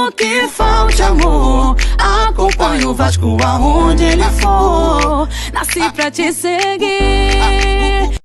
Mesmo que falte amor, acompanho o Vasco aonde ele for. Nasci pra te seguir.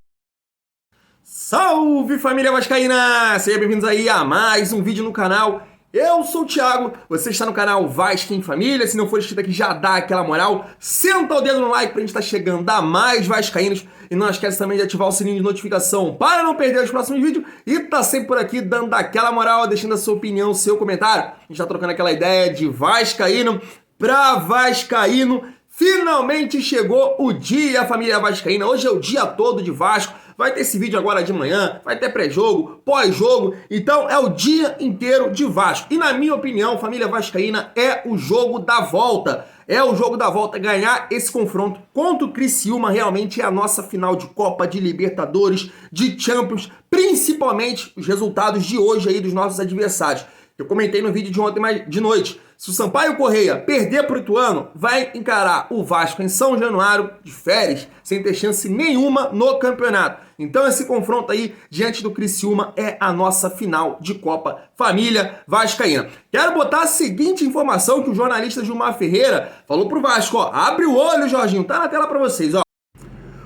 Salve, família vascaína! Sejam bem-vindos aí a mais um vídeo no canal. Eu sou o Thiago, você está no canal Vasco em Família. Se não for inscrito aqui, já dá aquela moral. Senta o dedo no like pra gente estar chegando a mais vascaínos. E não esquece também de ativar o sininho de notificação para não perder os próximos vídeos. E tá sempre por aqui dando aquela moral, deixando a sua opinião, seu comentário. A gente tá trocando aquela ideia de vascaíno pra vascaíno. Finalmente chegou o dia, família vascaína. Hoje é o dia todo de Vasco. Vai ter esse vídeo agora de manhã, vai ter pré-jogo, pós-jogo. Então é o dia inteiro de Vasco. E na minha opinião, família vascaína, é o jogo da volta. É o jogo da volta. Ganhar esse confronto contra o Criciúma realmente é a nossa final de Copa, de Libertadores, de Champions. Principalmente os resultados de hoje aí dos nossos adversários. Eu comentei no vídeo de ontem de noite. Se o Sampaio Corrêa perder pro Ituano, vai encarar o Vasco em São Januário, de férias, sem ter chance nenhuma no campeonato. Então esse confronto aí, diante do Criciúma, é a nossa final de Copa, família vascaína. Quero botar a seguinte informação que o jornalista Gilmar Ferreira falou pro Vasco, ó. Abre o olho, Jorginho, tá na tela pra vocês, ó.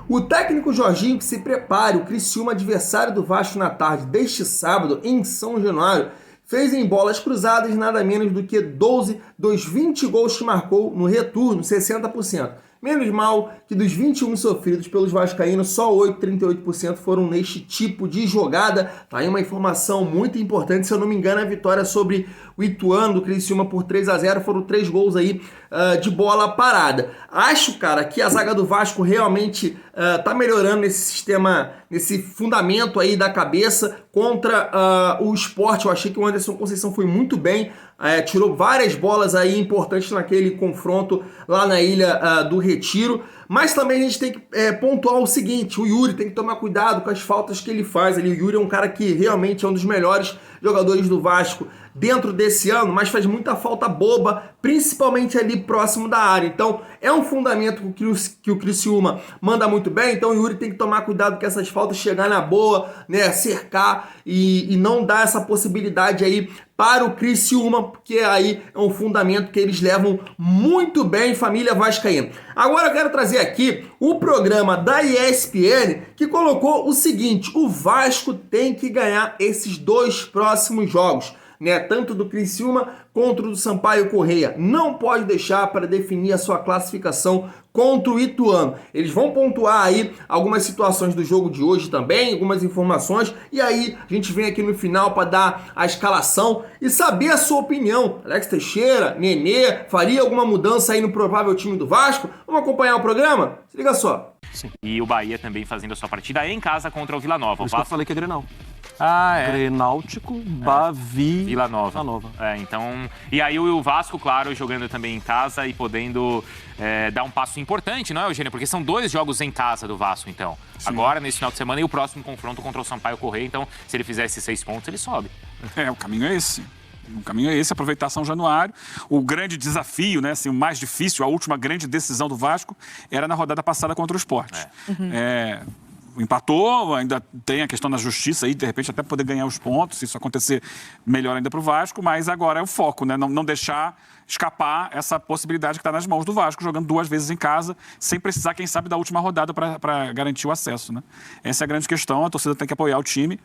O técnico Jorginho que se prepare, o Criciúma, adversário do Vasco na tarde deste sábado, em São Januário, fez em bolas cruzadas nada menos do que 12 dos 20 gols que marcou no retorno, 60%. Menos mal que dos 21 sofridos pelos vascaínos, só 38% foram neste tipo de jogada. Tá aí uma informação muito importante, se eu não me engano, a vitória sobre o Ituano do Criciúma por 3-0 foram 3 gols aí de bola parada. Acho, cara, que a zaga do Vasco realmente tá melhorando nesse sistema, nesse fundamento aí da cabeça contra o Sport. Eu achei que o Anderson Conceição foi muito bem, tirou várias bolas aí importantes naquele confronto lá na Ilha do Retiro. Mas também a gente tem que pontuar o seguinte, o Yuri tem que tomar cuidado com as faltas que ele faz. O Yuri é um cara que realmente é um dos melhores jogadores do Vasco dentro desse ano, mas faz muita falta boba, principalmente ali próximo da área. Então é um fundamento que o Criciúma manda muito bem, então o Yuri tem que tomar cuidado com essas faltas, chegar na boa, né, cercar e não dar essa possibilidade aí para o Criciúma, porque aí é um fundamento que eles levam muito bem, família vascaína. Agora eu quero trazer aqui o programa da ESPN que colocou o seguinte: o Vasco tem que ganhar esses 2 próximos jogos, né? Tanto do Criciúma contra o do Sampaio Corrêa. Não pode deixar para definir a sua classificação contra o Ituano. Eles vão pontuar aí algumas situações do jogo de hoje também, algumas informações, e aí a gente vem aqui no final para dar a escalação e saber a sua opinião. Alex Teixeira, Nenê, faria alguma mudança aí no provável time do Vasco? Vamos acompanhar o programa? Se liga só. Sim. E o Bahia também fazendo a sua partida em casa contra o Vila Nova. Por isso que eu falei que é Grenal. Grenáutico, Vila Nova. Então, e aí o Vasco, claro, jogando também em casa e podendo dar um passo importante, não é, Eugênio? Porque são 2 jogos em casa do Vasco, então. Sim. Agora, nesse final de semana, e o próximo confronto contra o Sampaio Corrêa. Então, se ele fizer esses 6 pontos, ele sobe. O caminho é esse. O caminho é esse, aproveitar São Januário. O grande desafio, né, assim, o mais difícil, a última grande decisão do Vasco era na rodada passada contra o Sport. Empatou, ainda tem a questão da justiça aí, de repente até poder ganhar os pontos, se isso acontecer, melhor ainda para o Vasco, mas agora é o foco, né? Não deixar escapar essa possibilidade que está nas mãos do Vasco, jogando 2 vezes em casa, sem precisar, quem sabe, da última rodada para garantir o acesso, né? Essa é a grande questão, a torcida tem que apoiar o time.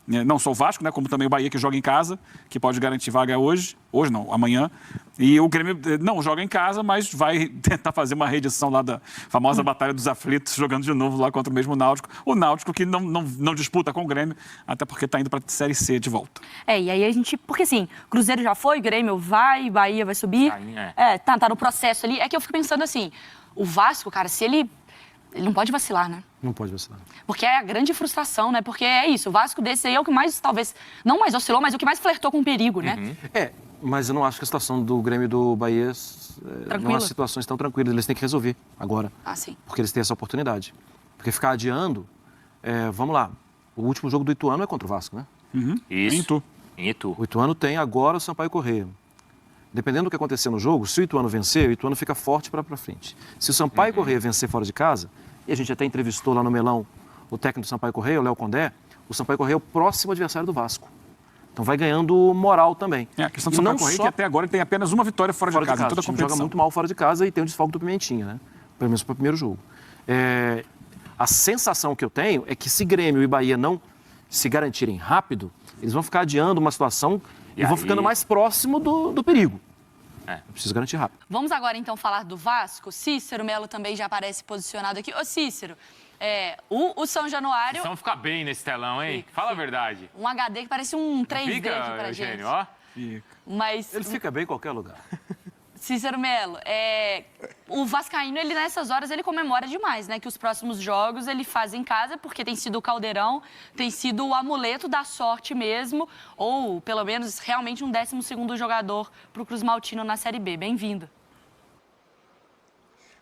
Não só o Vasco, né, como também o Bahia, que joga em casa, que pode garantir vaga hoje não, amanhã. E o Grêmio não joga em casa, mas vai tentar fazer uma reedição lá da famosa Batalha dos Aflitos, jogando de novo lá contra o mesmo Náutico. O Náutico que não disputa com o Grêmio, até porque está indo para a Série C de volta. E aí a gente... Porque assim, Cruzeiro já foi, Grêmio vai, Bahia vai subir. Tá no processo ali. É que eu fico pensando assim, o Vasco, cara, se ele não pode vacilar, né? Não pode vacilar. Porque é a grande frustração, né? Porque é isso, o Vasco desse aí é o que mais, talvez, não mais oscilou, mas o que mais flertou com o perigo, né? Mas eu não acho que a situação do Grêmio e do Bahia não é situações tão tranquilas. Eles têm que resolver agora. Sim. Porque eles têm essa oportunidade. Porque ficar adiando... vamos lá. O último jogo do Ituano é contra o Vasco, né? Isso. Em Itu. O Ituano tem agora o Sampaio Corrêa. Dependendo do que acontecer no jogo, se o Ituano vencer, o Ituano fica forte para frente. Se o Sampaio Corrêa vencer fora de casa, e a gente até entrevistou lá no Melão o técnico do Sampaio Corrêa, o Léo Condé, o Sampaio Corrêa é o próximo adversário do Vasco. Então vai ganhando moral também. A questão do E Sampaio não Corrêa só que até agora ele tem apenas uma vitória fora de casa em toda a O time competição. joga muito mal fora de casa e tem o desfalque do Pimentinha, né? Pelo menos para o primeiro jogo. A sensação que eu tenho é que se Grêmio e Bahia não se garantirem rápido, eles vão ficar adiando uma situação e vão ficando mais próximo do perigo. Precisa garantir rápido. Vamos agora, então, falar do Vasco. Cícero Melo também já aparece posicionado aqui. Ô, Cícero, o São Januário... Vamos ficar bem nesse telão, hein? Fala a verdade. Um HD que parece um 3D Fica, aqui pra Eugênio, gente. ó. Mas, Ele fica bem em qualquer lugar. Cícero Melo, o vascaíno, ele nessas horas, ele comemora demais, né? Que os próximos jogos ele faz em casa, porque tem sido o caldeirão, tem sido o amuleto da sorte mesmo, ou pelo menos realmente um 12º jogador pro Cruz Maltino na Série B. Bem-vindo.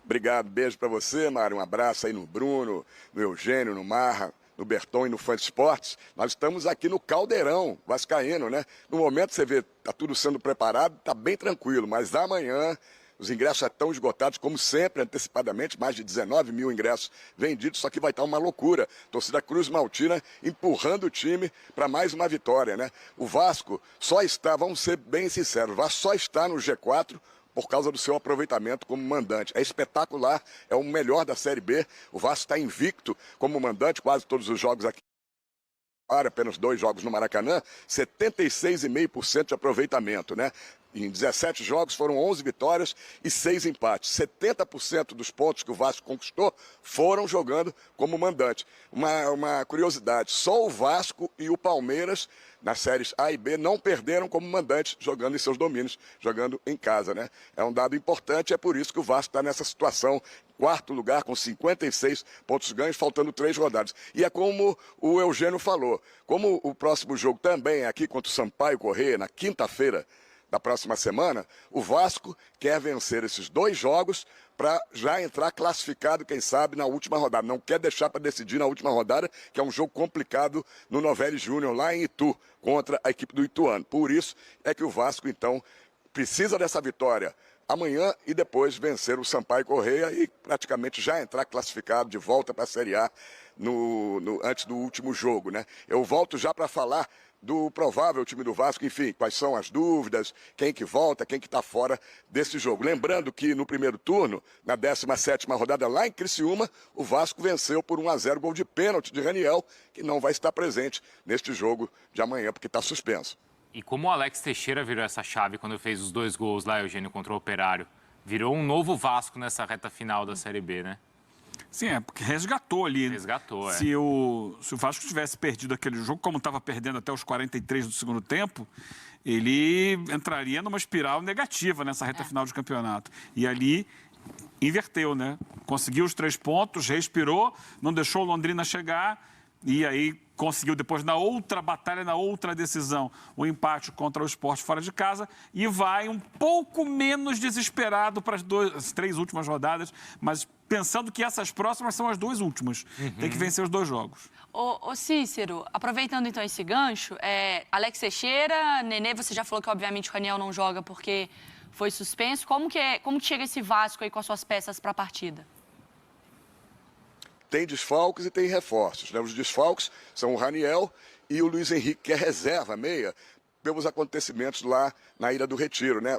Obrigado, beijo para você, Mário. Um abraço aí no Bruno, no Eugênio, no Marra, no Berton e no Fã de Esportes. Nós estamos aqui no Caldeirão vascaíno, né? No momento você vê, tá tudo sendo preparado, tá bem tranquilo, mas amanhã os ingressos já estão esgotados, como sempre, antecipadamente, mais de 19 mil ingressos vendidos, só que vai estar uma loucura. Torcida Cruz Maltina empurrando o time para mais uma vitória, né? O Vasco só está, vamos ser bem sinceros, o Vasco só está no G4 por causa do seu aproveitamento como mandante. É espetacular, é o melhor da Série B. O Vasco está invicto como mandante, quase todos os jogos aqui. Apenas 2 jogos no Maracanã, 76,5% de aproveitamento, né? Em 17 jogos foram 11 vitórias e 6 empates. 70% dos pontos que o Vasco conquistou foram jogando como mandante. Uma curiosidade, só o Vasco e o Palmeiras, nas séries A e B, não perderam como mandante jogando em seus domínios, jogando em casa, né? É um dado importante, é por isso que o Vasco está nessa situação. 4º lugar com 56 pontos ganhos, faltando 3 rodadas. E é como o Eugênio falou, como o próximo jogo também é aqui contra o Sampaio Corrêa, na quinta-feira da próxima semana, o Vasco quer vencer esses 2 jogos para já entrar classificado, quem sabe, na última rodada. Não quer deixar para decidir na última rodada, que é um jogo complicado no Novelli Júnior, lá em Itu, contra a equipe do Ituano. Por isso é que o Vasco, então, precisa dessa vitória amanhã e depois vencer o Sampaio Corrêa e praticamente já entrar classificado de volta para a Série A antes do último jogo, né? Eu volto já para falar do provável time do Vasco, enfim, quais são as dúvidas, quem que volta, quem que está fora desse jogo. Lembrando que no primeiro turno, na 17ª rodada lá em Criciúma, o Vasco venceu por 1-0, gol de pênalti de Raniel, que não vai estar presente neste jogo de amanhã, porque está suspenso. E como o Alex Teixeira virou essa chave quando fez os 2 gols lá, Eugênio, contra o Operário, virou um novo Vasco nessa reta final da Série B, né? Sim, porque resgatou ali. Resgatou, se o Vasco tivesse perdido aquele jogo, como estava perdendo até os 43 do segundo tempo, ele entraria numa espiral negativa nessa reta final de campeonato. E ali inverteu, né? Conseguiu os 3 pontos, respirou, não deixou o Londrina chegar e aí conseguiu depois, na outra batalha, na outra decisão, o empate contra o Sport fora de casa e vai um pouco menos desesperado para as 3 últimas rodadas, mas pensando que essas próximas são as 2 últimas. Tem que vencer os 2 jogos. Ô Cícero, aproveitando então esse gancho, Alex Teixeira, Nenê, você já falou que obviamente o Raniel não joga porque foi suspenso. Como que chega esse Vasco aí com as suas peças para a partida? Tem desfalques e tem reforços, né? Os desfalques são o Raniel e o Luiz Henrique, que é reserva meia, pelos acontecimentos lá na Ilha do Retiro, né?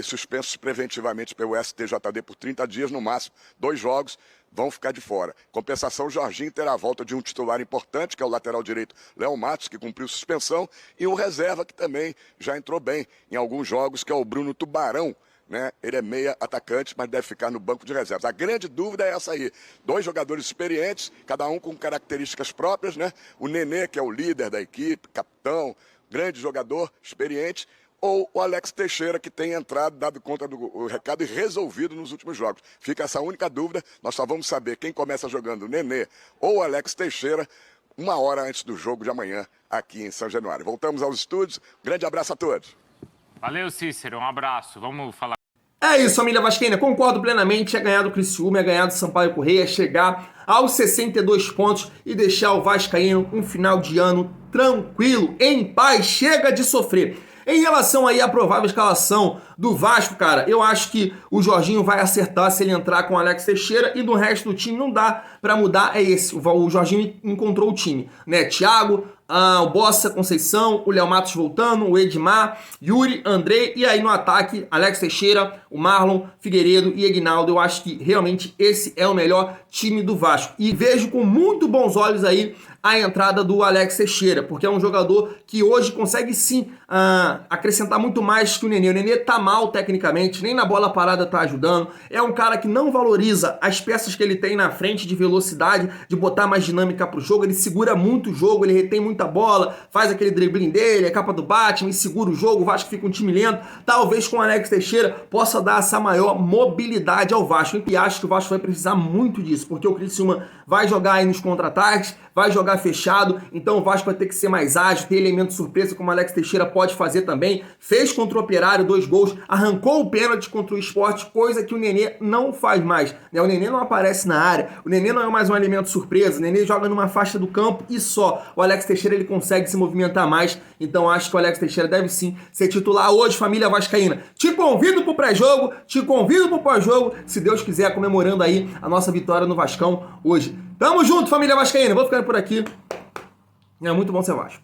Suspensos preventivamente pelo STJD por 30 dias, no máximo 2 jogos, vão ficar de fora. Compensação, Jorginho terá a volta de um titular importante, que é o lateral direito Léo Matos, que cumpriu suspensão, e um reserva que também já entrou bem em alguns jogos, que é o Bruno Tubarão, né? Ele é meia atacante, mas deve ficar no banco de reservas. A grande dúvida é essa aí. 2 jogadores experientes, cada um com características próprias, né? O Nenê, que é o líder da equipe, capitão, grande jogador, experiente, ou o Alex Teixeira, que tem entrado, dado conta do recado e resolvido nos últimos jogos. Fica essa única dúvida, nós só vamos saber quem começa jogando, o Nenê ou o Alex Teixeira, 1 hora antes do jogo de amanhã, aqui em São Januário. Voltamos aos estúdios, grande abraço a todos. Valeu, Cícero, um abraço. Vamos falar. É isso, família vascaína, concordo plenamente, é ganhar do Criciúma, é ganhar do Sampaio Corrêa, chegar aos 62 pontos e deixar o vascaíno um final de ano tranquilo, em paz, chega de sofrer. Em relação aí à provável escalação do Vasco, cara, eu acho que o Jorginho vai acertar se ele entrar com o Alex Teixeira e do resto do time não dá pra mudar, é esse. O Jorginho encontrou o time, né? Thiago, o Bossa, Conceição, o Léo Matos voltando, o Edmar, Yuri, André, e aí no ataque, Alex Teixeira, o Marlon, Figueiredo e Aguinaldo. Eu acho que realmente esse é o melhor time do Vasco. E vejo com muito bons olhos aí a entrada do Alex Teixeira, porque é um jogador que hoje consegue sim acrescentar muito mais que o Nenê. O Nenê tá mal tecnicamente, nem na bola parada tá ajudando. É um cara que não valoriza as peças que ele tem na frente de velocidade, de botar mais dinâmica pro jogo. Ele segura muito o jogo, ele retém muita bola, faz aquele dribling dele, a capa do Batman e segura o jogo. O Vasco fica um time lento. Talvez com o Alex Teixeira possa dar essa maior mobilidade ao Vasco. E acho que o Vasco vai precisar muito disso, porque o Criciúma vai jogar aí nos contra-ataques, vai jogar fechado, então o Vasco vai ter que ser mais ágil, ter elemento surpresa como o Alex Teixeira pode fazer também. Fez contra o Operário 2 gols, arrancou o pênalti contra o Sport, coisa que o Nenê não faz mais, né? O Nenê não aparece na área, o Nenê não é mais um elemento surpresa, o Nenê joga numa faixa do campo e só. O Alex Teixeira ele consegue se movimentar mais, então acho que o Alex Teixeira deve sim ser titular hoje, família vascaína. Te convido pro pré-jogo, te convido pro pós-jogo, se Deus quiser, comemorando aí a nossa vitória no Vascão hoje. Tamo junto, família vascaína. Vou ficando por aqui. É muito bom ser Vasco.